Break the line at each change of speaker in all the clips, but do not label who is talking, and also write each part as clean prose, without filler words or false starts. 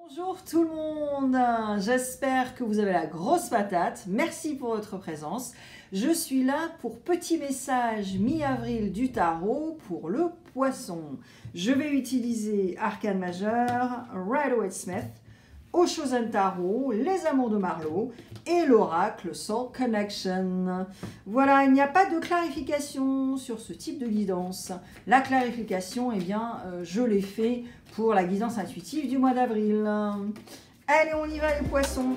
Bonjour tout le monde, j'espère que vous avez la grosse patate, merci pour votre présence. Je suis là pour petit message mi-avril du tarot pour le poisson. Je vais utiliser Arcane Majeur, Rider-Waite-Smith, Oshozen Tarot, Les Amours de Marlowe et l'Oracle Soul Connection. Voilà, il n'y a pas de clarification sur ce type de guidance. La clarification, eh bien, je l'ai fait pour la guidance intuitive du mois d'avril. Allez, on y va les poissons.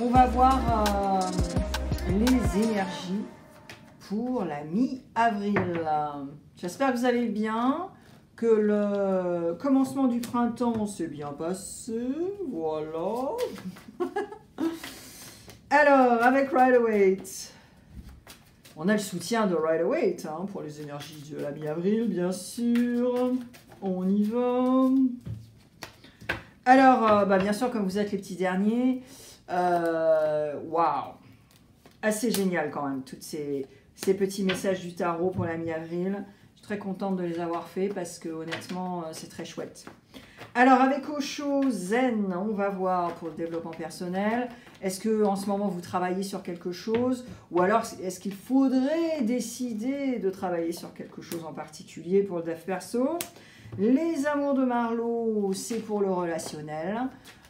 On va voir les énergies pour la mi-avril. J'espère que vous allez bien, que le commencement du printemps s'est bien passé. Voilà. Alors, avec Rider-Waite, on a le soutien de Rider-Waite pour les énergies de la mi-avril, bien sûr. On y va. Alors, bien sûr, comme vous êtes les petits derniers, waouh, assez génial quand même, tous ces petits messages du tarot pour la mi-avril. Je suis très contente de les avoir faits parce que honnêtement, c'est très chouette. Alors, avec Oshozen, on va voir pour le développement personnel. Est-ce que en ce moment, vous travaillez sur quelque chose? Ou alors, est-ce qu'il faudrait décider de travailler sur quelque chose en particulier pour le dev perso? Les Amours de Marlowe, c'est pour le relationnel.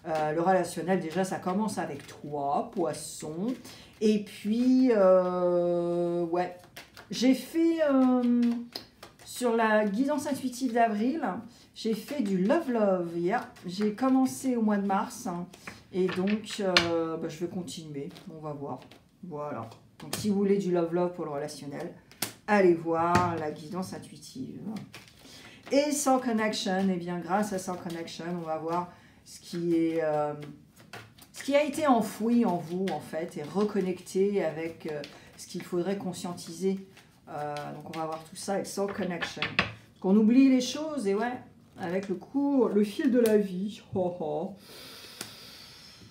Le relationnel, déjà, ça commence avec toi, poisson. Et puis, ouais, j'ai fait, sur la guidance intuitive d'avril, j'ai fait du love-love. Yeah. J'ai commencé au mois de mars. Et donc, je vais continuer. On va voir. Voilà. Donc, si vous voulez du love-love pour le relationnel, allez voir la guidance intuitive. Et Soul Connection, eh bien, grâce à Soul Connection, on va voir ce qui a été enfoui en vous, en fait, et reconnecté avec ce qu'il faudrait conscientiser. Donc, on va voir tout ça avec Soul Connection. Qu'on oublie les choses, et ouais, avec le fil de la vie. Oh, oh.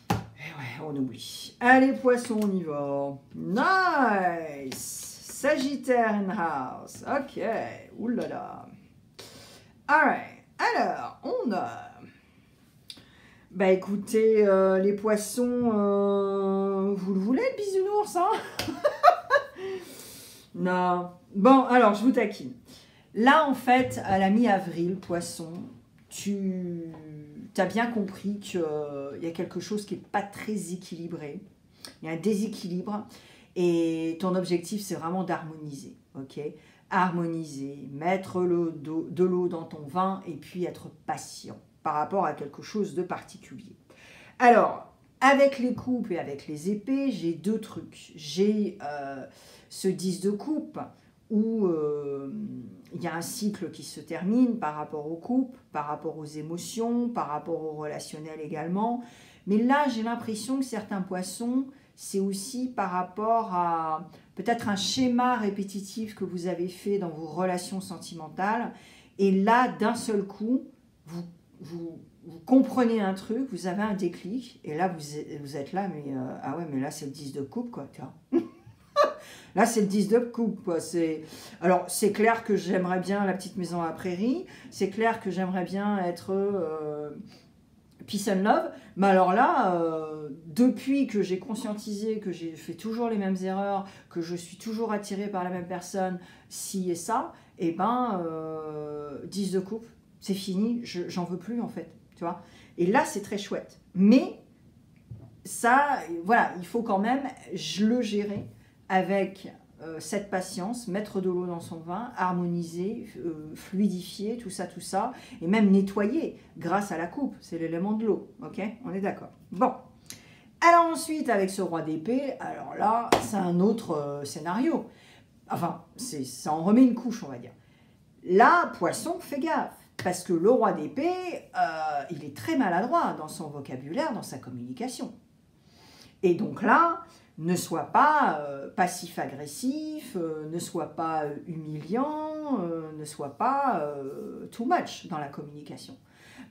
Et ouais, on oublie. Allez, poisson, on y va. Nice! Sagittaire in house. Ok. Oulala. Alright. Alors, on a... Bah écoutez, les poissons, vous le voulez le bisounours, hein? Non. Bon, alors, je vous taquine. Là, en fait, à la mi-avril, poisson, tu as bien compris qu'il y a quelque chose qui n'est pas très équilibré. Il y a un déséquilibre. Et ton objectif, c'est vraiment d'harmoniser. Ok? Harmoniser, mettre de l'eau dans ton vin et puis être patient par rapport à quelque chose de particulier. Alors, avec les coupes et avec les épées, j'ai deux trucs. J'ai ce 10 de coupe où il y a un cycle qui se termine par rapport aux coupes, par rapport aux émotions, par rapport au relationnel également. Mais là, j'ai l'impression que certains poissons, c'est aussi par rapport à peut-être un schéma répétitif que vous avez fait dans vos relations sentimentales. Et là, d'un seul coup, vous comprenez un truc, vous avez un déclic, et là, vous êtes là, mais ah ouais, mais là, c'est le 10 de coupe, quoi, tu vois. Là, c'est le 10 de coupe, quoi. Alors, c'est clair que j'aimerais bien la petite maison à la prairie, c'est clair que j'aimerais bien être peace and love, mais alors là, depuis que j'ai conscientisé que j'ai fait toujours les mêmes erreurs, que je suis toujours attirée par la même personne, ci et ça, et ben, 10 de coupe, c'est fini, j'en veux plus en fait, tu vois. Et là, c'est très chouette. Mais ça, voilà, il faut quand même le gérer avec cette patience, mettre de l'eau dans son vin, harmoniser, fluidifier, tout ça, et même nettoyer grâce à la coupe, c'est l'élément de l'eau, ok? On est d'accord. Bon. Alors ensuite, avec ce roi d'épée, alors là, c'est un autre scénario. Enfin, ça en remet une couche, on va dire. Là, poisson, fais gaffe. Parce que le roi d'épée, il est très maladroit dans son vocabulaire, dans sa communication. Et donc là, ne sois pas passif-agressif, ne sois pas humiliant, ne sois pas too much dans la communication.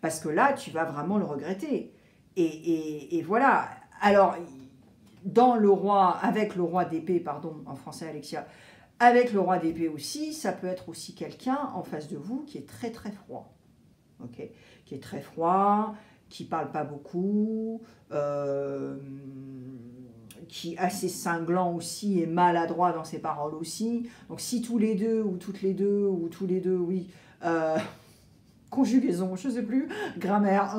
Parce que là, tu vas vraiment le regretter. Et voilà. Alors, dans le roi, avec le roi d'épée, pardon, en français Alexia, avec le roi d'épée aussi, ça peut être aussi quelqu'un en face de vous qui est très très froid. Ok, qui est très froid, qui parle pas beaucoup, qui est assez cinglant aussi et maladroit dans ses paroles aussi. Donc si tous les deux, ou toutes les deux, ou tous les deux, oui, conjugaison, je sais plus, grammaire,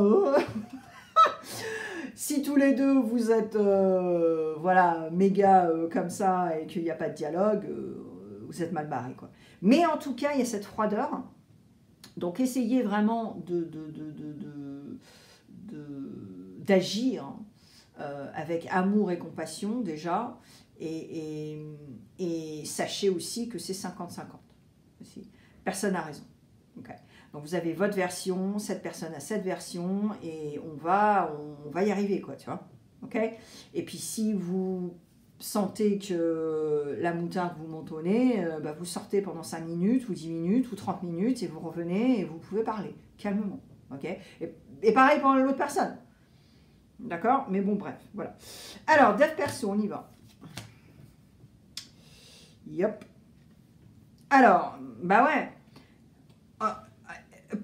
si tous les deux vous êtes voilà, méga comme ça et qu'il n'y a pas de dialogue, vous êtes mal barré, quoi. Mais en tout cas, il y a cette froideur. Donc essayez vraiment d'agir avec amour et compassion déjà. Et sachez aussi que c'est 50-50. Personne n'a raison. Okay. Donc vous avez votre version, cette personne a cette version, et on va y arriver, quoi, tu vois. Okay. Et puis si vous sentez que la moutarde vous monte au nez, bah vous sortez pendant 5 minutes, ou 10 minutes, ou 30 minutes, et vous revenez, et vous pouvez parler, calmement. Okay. Et pareil pour l'autre personne. D'accord. Mais bon, bref, voilà. Alors, dev perso, on y va. Yep. Alors, bah ouais.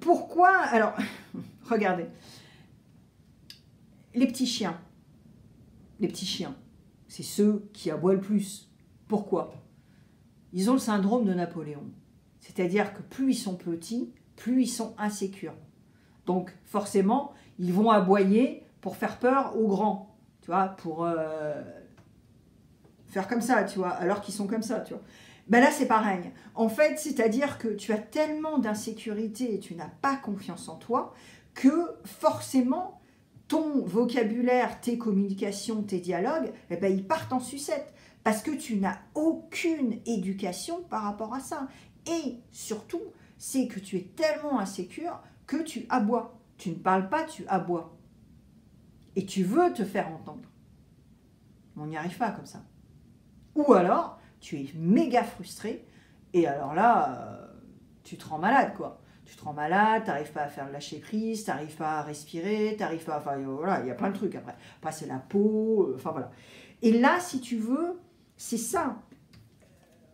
Pourquoi? Alors, regardez. Les petits chiens. Les petits chiens. C'est ceux qui aboient le plus. Pourquoi? Ils ont le syndrome de Napoléon. C'est-à-dire que plus ils sont petits, plus ils sont insécures. Donc, forcément, ils vont aboyer pour faire peur aux grands. Tu vois, pour faire comme ça, tu vois, alors qu'ils sont comme ça, tu vois. Ben là, c'est pareil. En fait, c'est-à-dire que tu as tellement d'insécurité et tu n'as pas confiance en toi que forcément, ton vocabulaire, tes communications, tes dialogues, eh ben, ils partent en sucette parce que tu n'as aucune éducation par rapport à ça. Et surtout, c'est que tu es tellement insécure que tu aboies. Tu ne parles pas, tu aboies. Et tu veux te faire entendre. On n'y arrive pas comme ça. Ou alors, tu es méga frustré, et alors là, tu te rends malade, quoi. Tu te rends malade, tu n'arrives pas à faire le lâcher prise, tu n'arrives pas à respirer, tu n'arrives pas... Enfin, voilà, il y a plein de trucs après. Après, c'est la peau, enfin voilà. Et là, si tu veux, c'est ça.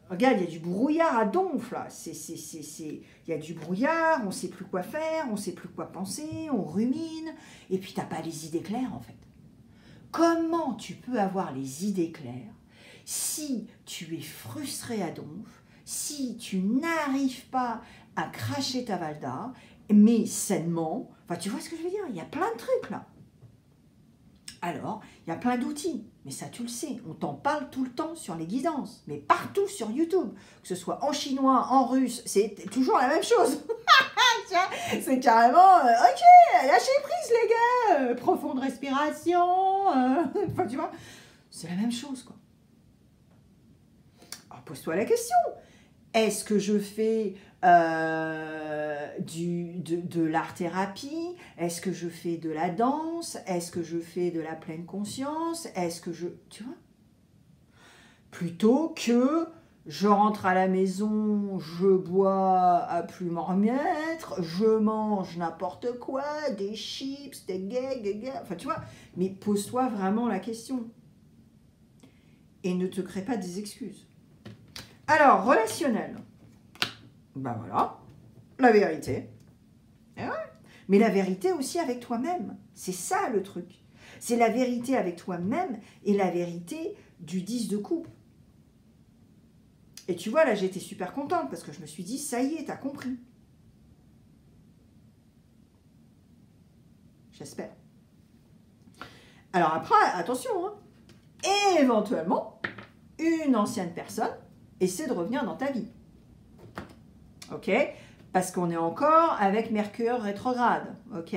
Regarde, il y a du brouillard à donf, là. Il y a du brouillard, on ne sait plus quoi faire, on ne sait plus quoi penser, on rumine, et puis tu n'as pas les idées claires, en fait. Comment tu peux avoir les idées claires si tu es frustré à donf, si tu n'arrives pas à cracher ta valda, mais sainement, enfin tu vois ce que je veux dire, il y a plein de trucs là. Alors, il y a plein d'outils, mais ça tu le sais, on t'en parle tout le temps sur les guidances, mais partout sur YouTube, que ce soit en chinois, en russe, c'est toujours la même chose. C'est carrément, ok, lâchez prise les gars, profonde respiration, enfin tu vois, c'est la même chose quoi. Alors pose-toi la question, est-ce que je fais de l'art-thérapie? Est-ce que je fais de la danse? Est-ce que je fais de la pleine conscience? Est-ce que je... Tu vois? Plutôt que je rentre à la maison, je bois à plus m'en remettre, je mange n'importe quoi, des chips, des gags, enfin tu vois. Mais pose-toi vraiment la question. Et ne te crée pas des excuses. Alors, relationnel. Ben voilà, la vérité. Eh ouais. Mais la vérité aussi avec toi-même. C'est ça le truc. C'est la vérité avec toi-même et la vérité du 10 de coupe. Et tu vois, là, j'étais super contente parce que je me suis dit, ça y est, t'as compris. J'espère. Alors après, attention, hein. Éventuellement, une ancienne personne essaie de revenir dans ta vie. Ok? Parce qu'on est encore avec Mercure rétrograde. Ok?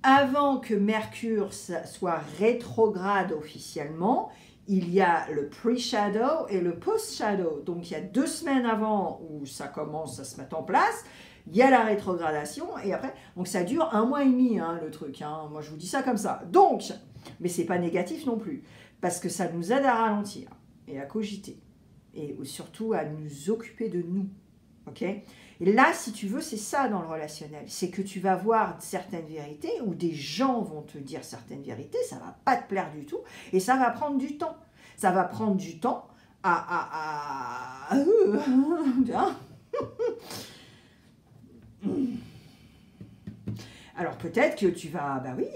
Avant que Mercure soit rétrograde officiellement, il y a le pre-shadow et le post-shadow. Donc, il y a 2 semaines avant où ça commence à se mettre en place. Il y a la rétrogradation et après, donc ça dure 1 mois et demi, hein, le truc. Hein. Moi, je vous dis ça comme ça. Donc, mais c'est pas négatif non plus, parce que ça nous aide à ralentir et à cogiter et surtout à nous occuper de nous. ok? Et là, si tu veux, c'est ça dans le relationnel. C'est que tu vas voir certaines vérités ou des gens vont te dire certaines vérités, ça va pas te plaire du tout et ça va prendre du temps. Ça va prendre du temps Alors peut-être que tu vas, bah oui,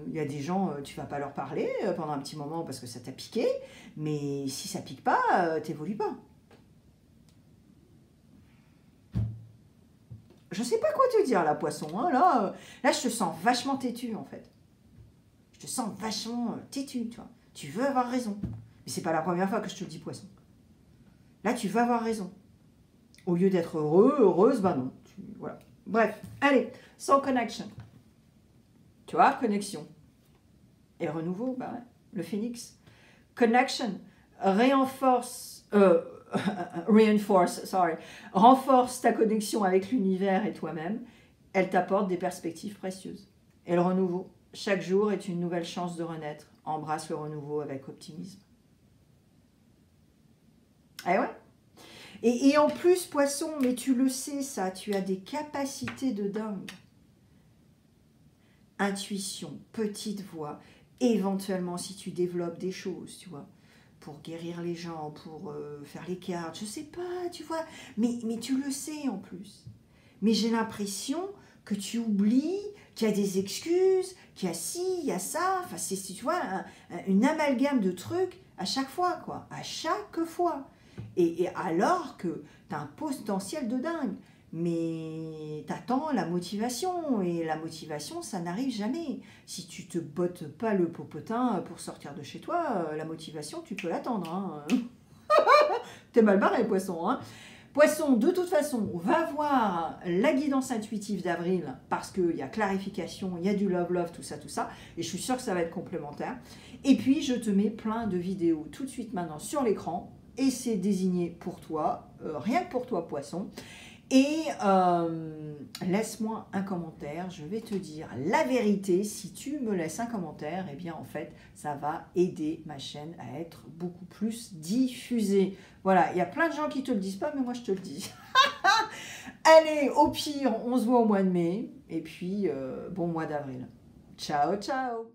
il y a des gens, tu vas pas leur parler pendant un petit moment parce que ça t'a piqué, mais si ça pique pas, t'évolues pas. Je sais pas quoi te dire là, poisson, hein, là je te sens vachement têtu en fait. Je te sens vachement têtu, tu vois. Tu veux avoir raison. Mais c'est pas la première fois que je te le dis, poisson. Là, tu veux avoir raison. Au lieu d'être heureux, heureuse, ben non. Voilà. Bref, allez, soul connection. Tu vois, connexion. Et renouveau, bah ouais, le phénix. Connection, renforce ta connexion avec l'univers et toi-même. Elle t'apporte des perspectives précieuses. Et le renouveau, chaque jour est une nouvelle chance de renaître. Embrasse le renouveau avec optimisme. Ah ouais. Et en plus, poisson, mais tu le sais ça, tu as des capacités de dingue. Intuition, petite voix, éventuellement si tu développes des choses, tu vois, pour guérir les gens, pour faire les cartes, je sais pas, tu vois, mais tu le sais en plus. Mais j'ai l'impression que tu oublies, qu'il y a des excuses, qu'il y a ci, il y a ça, enfin c'est, tu vois, une amalgame de trucs à chaque fois, quoi, à chaque fois. Et alors que tu as un potentiel de dingue, mais t'attends la motivation, et la motivation, ça n'arrive jamais. Si tu te bottes pas le popotin pour sortir de chez toi, la motivation, tu peux l'attendre. Hein. T'es mal barré, poisson. Hein. Poisson, de toute façon, va voir la guidance intuitive d'Avril, parce qu'il y a clarification, il y a du love, tout ça, et je suis sûre que ça va être complémentaire. Et puis, je te mets plein de vidéos tout de suite maintenant sur l'écran, et c'est désigné pour toi, rien que pour toi, poisson. Et laisse-moi un commentaire, je vais te dire la vérité. Si tu me laisses un commentaire, eh bien en fait, ça va aider ma chaîne à être beaucoup plus diffusée. Voilà, il y a plein de gens qui ne te le disent pas, mais moi je te le dis. Allez, au pire, on se voit au mois de mai, et puis bon mois d'avril. Ciao, ciao!